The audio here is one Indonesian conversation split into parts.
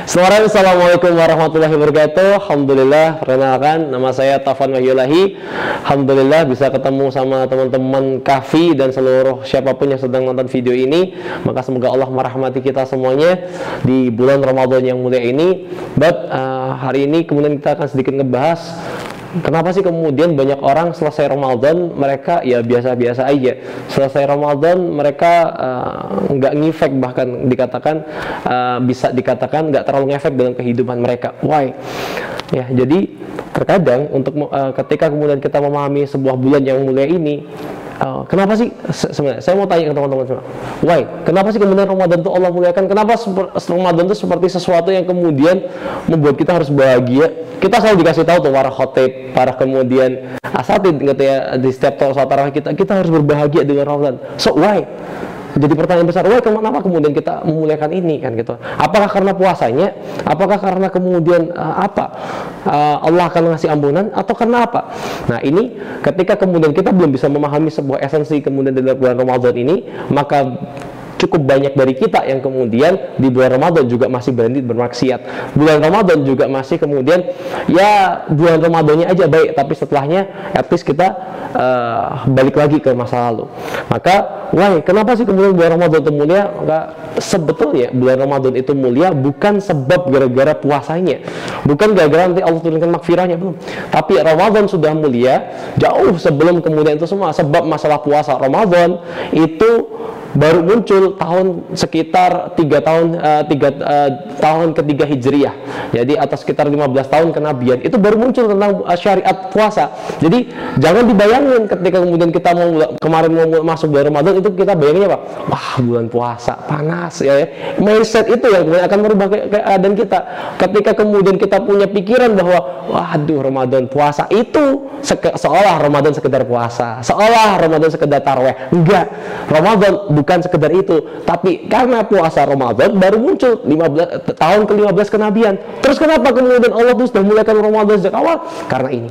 Assalamualaikum warahmatullahi wabarakatuh. Alhamdulillah, perkenalkan nama saya Taufan Wahyulahi. Alhamdulillah bisa ketemu sama teman-teman Kahfi dan seluruh siapapun yang sedang nonton video ini. Maka semoga Allah merahmati kita semuanya di bulan Ramadan yang mulia ini. Hari ini kemudian kita akan sedikit ngebahas kenapa sih kemudian banyak orang selesai Ramadan mereka ya biasa-biasa aja. Selesai Ramadan mereka nggak ngefek, bahkan dikatakan bisa dikatakan nggak terlalu ngefek dalam kehidupan mereka. Why? Ya, jadi terkadang untuk ketika kemudian kita memahami sebuah bulan yang mulia ini, kenapa sih sebenarnya saya mau tanya ke teman-teman semua, why? Kenapa sih kemudian Ramadan itu Allah muliakan? Kenapa Ramadan itu seperti sesuatu yang kemudian membuat kita harus bahagia? Kita selalu dikasih tahu tuh para khotib, para kemudian asatid gitu ya, di setiap sholat tarawih kita harus berbahagia dengan Ramadan. So why? Jadi pertanyaan besar, why, kenapa kemudian kita memuliakan ini kan gitu? Apakah karena puasanya? Apakah karena kemudian Allah akan ngasih ampunan atau karena apa? Nah, ini ketika kemudian kita belum bisa memahami sebuah esensi kemudian dalam bulan Ramadan ini, maka cukup banyak dari kita yang kemudian di bulan Ramadan juga masih berani bermaksiat. Bulan Ramadan juga masih kemudian ya bulan Ramadannya aja baik, tapi setelahnya at least kita balik lagi ke masa lalu. Maka why? Kenapa sih kemudian bulan Ramadan itu mulia? Maka sebetulnya bulan Ramadan itu mulia bukan sebab gara-gara puasanya, bukan gara-gara nanti Allah turunkan makfirahnya, belum. Tapi Ramadan sudah mulia jauh sebelum kemudian itu semua. Sebab masalah puasa Ramadan itu baru muncul tahun sekitar 3 tahun ketiga Hijriyah. Jadi atas sekitar 15 tahun kenabian itu baru muncul tentang syariat puasa. Jadi jangan dibayangin ketika kemudian kita kemarin mau masuk bulan Ramadan itu kita bayanginnya apa? Wah, bulan puasa panas ya. Mindset itu yang kemudian akan merubah keadaan kita. Ketika kemudian kita punya pikiran bahwa waduh, Ramadan puasa itu seolah Ramadan sekedar puasa, seolah Ramadan sekedar tarawih. Enggak, Ramadan bukan sekedar itu, tapi karena puasa Ramadan baru muncul tahun ke-15 kenabian. Terus kenapa kemudian Allah tuh sudah mulaikan Ramadan sejak awal? Karena ini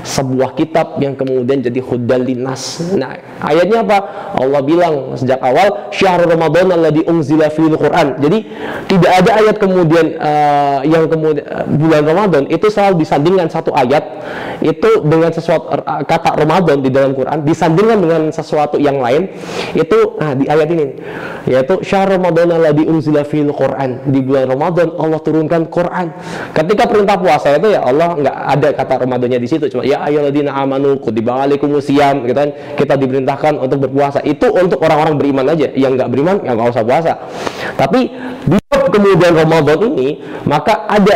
sebuah kitab yang kemudian jadi hudal linnas. Nah, ayatnya apa? Allah bilang sejak awal syahrul Ramadan alladzi unzila fil Quran. Jadi tidak ada ayat kemudian yang kemudian bulan Ramadan itu selalu disandingkan satu ayat itu dengan sesuatu kata Ramadan di dalam Quran disandingkan dengan sesuatu yang lain itu di ayat ini, yaitu syahrul Ramadan alladzi unzila fil Quran. Di bulan Ramadan Allah turunkan Quran. Ketika perintah puasa itu ya Allah nggak ada kata Ramadannya di situ, cuma ya ayyuhalladzina amanu kutiba alaikumusiyam gitu kan. Kita diperintahkan untuk berpuasa. Itu untuk orang-orang beriman aja. Yang nggak beriman ya nggak usah puasa. Tapi di kemudian Ramadan ini maka ada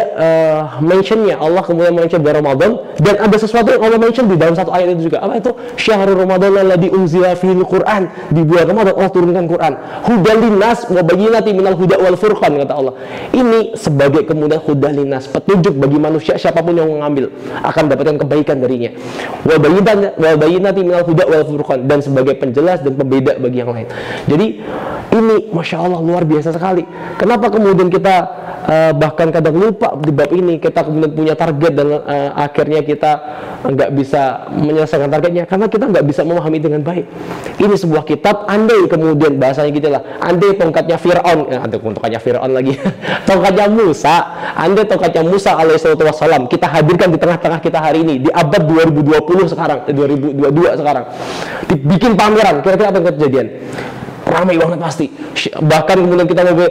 mentionnya, Allah kemudian mention bulan Ramadan, dan ada sesuatu yang Allah mention di dalam satu ayat itu juga. Apa itu? Syahrul Ramadan alladzi unzila fil Quran. Di bulan Ramadan Allah turunkan Quran. Hudal linnas wa bayyinatin minal huda wal furqan, kata Allah. Ini sebagai kemudian hudal linnas, petunjuk bagi manusia siapapun yang mengambil akan dapatkan kebaikan darinya. Wa bayyinatin minal huda wal furqan, dan sebagai penjelas dan pembeda bagi yang lain. Jadi ini Masya Allah luar biasa sekali. Kenapa kemudian kita bahkan kadang lupa di bab ini, kita kemudian punya target dan akhirnya kita nggak bisa menyelesaikan targetnya karena kita nggak bisa memahami dengan baik. Ini sebuah kitab, andai kemudian bahasanya gitu lah, andai tongkatnya Fir'aun, tongkatnya Fir'aun lagi tongkatnya Musa, andai tongkatnya Musa alaihissalam kita hadirkan di tengah-tengah kita hari ini di abad 2020 sekarang, 2022 sekarang, dibikin pameran, kira-kira apa yang kejadian? Ramai banget pasti. Bahkan kemudian kita mau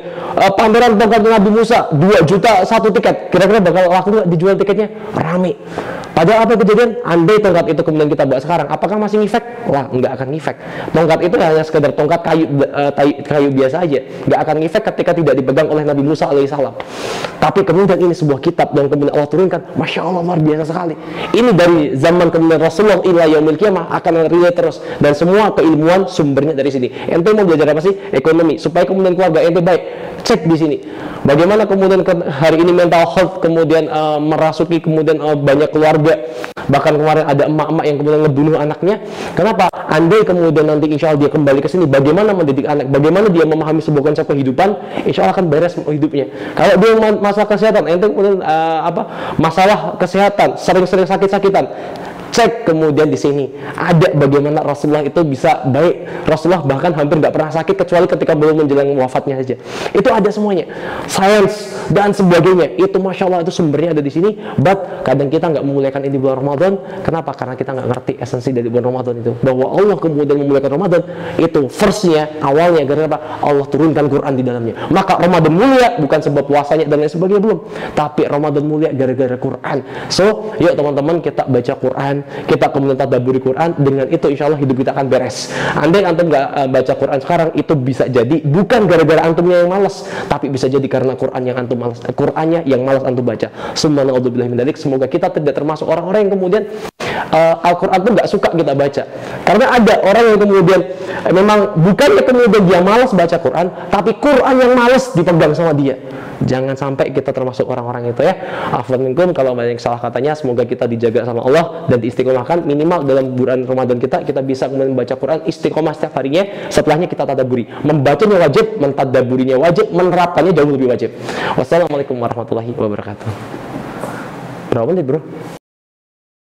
pameran tongkat Nabi Musa 2 juta satu tiket, kira-kira bakal laku nggak dijual tiketnya? Ramai. Padahal apa kejadian? Andai tongkat itu kemudian kita buat sekarang, apakah masih ngefek? Wah, nggak akan ngefek. Tongkat itu hanya sekedar tongkat kayu biasa aja, nggak akan ngefek ketika tidak dipegang oleh Nabi Musa alaihissalam. Tapi kemudian ini sebuah kitab yang kemudian Allah turunkan, Masya Allah luar biasa sekali. Ini dari zaman kemudian Rasulullah ila yaumil qiyamah akan relate terus, dan semua keilmuan sumbernya dari sini. Ente mau belajar apa sih? Ekonomi, supaya kemudian keluarga ente baik, cek di sini. Bagaimana kemudian hari ini mental health kemudian merasuki kemudian banyak keluarga, bahkan kemarin ada emak-emak yang kemudian ngebunuh anaknya. Kenapa? Andai kemudian nanti insya Allah dia kembali ke sini, bagaimana mendidik anak, bagaimana dia memahami sebuah konsep kehidupan, insya Allah akan beres hidupnya. Kalau dia masalah kesehatan, ente kemudian masalah kesehatan, sering-sering sakit-sakitan, cek kemudian di sini ada bagaimana Rasulullah itu bisa baik. Rasulullah bahkan hampir nggak pernah sakit kecuali ketika belum menjelang wafatnya saja. Itu ada semuanya, sains dan sebagainya. Itu masya Allah, itu sumbernya ada di sini. But kadang kita nggak memuliakan ini bulan Ramadan. Kenapa? Karena kita nggak ngerti esensi dari bulan Ramadan itu. Bahwa Allah kemudian memuliakan Ramadan itu firstnya, awalnya gara-gara Allah turunkan Quran di dalamnya. Maka Ramadan mulia bukan sebab puasanya dan lain sebagainya, belum. Tapi Ramadan mulia gara-gara Quran. So, yuk teman-teman, kita baca Quran, kita kemudian tadabburi Quran. Dengan itu insya Allah hidup kita akan beres. Andai antum nggak baca Quran sekarang, itu bisa jadi bukan gara-gara antumnya yang malas, tapi bisa jadi karena Quran yang antum malas, Qurannya yang malas antum baca. Semoga kita tidak termasuk orang-orang yang kemudian Al-Quran itu nggak suka kita baca. Karena ada orang yang kemudian memang bukannya kemudian dia malas baca Quran, tapi Quran yang malas dipegang sama dia. Jangan sampai kita termasuk orang-orang itu ya. Afwan minkum kalau banyak salah katanya. Semoga kita dijaga sama Allah dan diistiqomahkan. Minimal dalam bulan Ramadan kita bisa kemudian membaca Quran istiqomah setiap harinya. Setelahnya kita tadabburi. Membacanya wajib, mentadabburinya wajib, menerapkannya jauh lebih wajib. Wassalamualaikum warahmatullahi wabarakatuh. Berapa menit bro?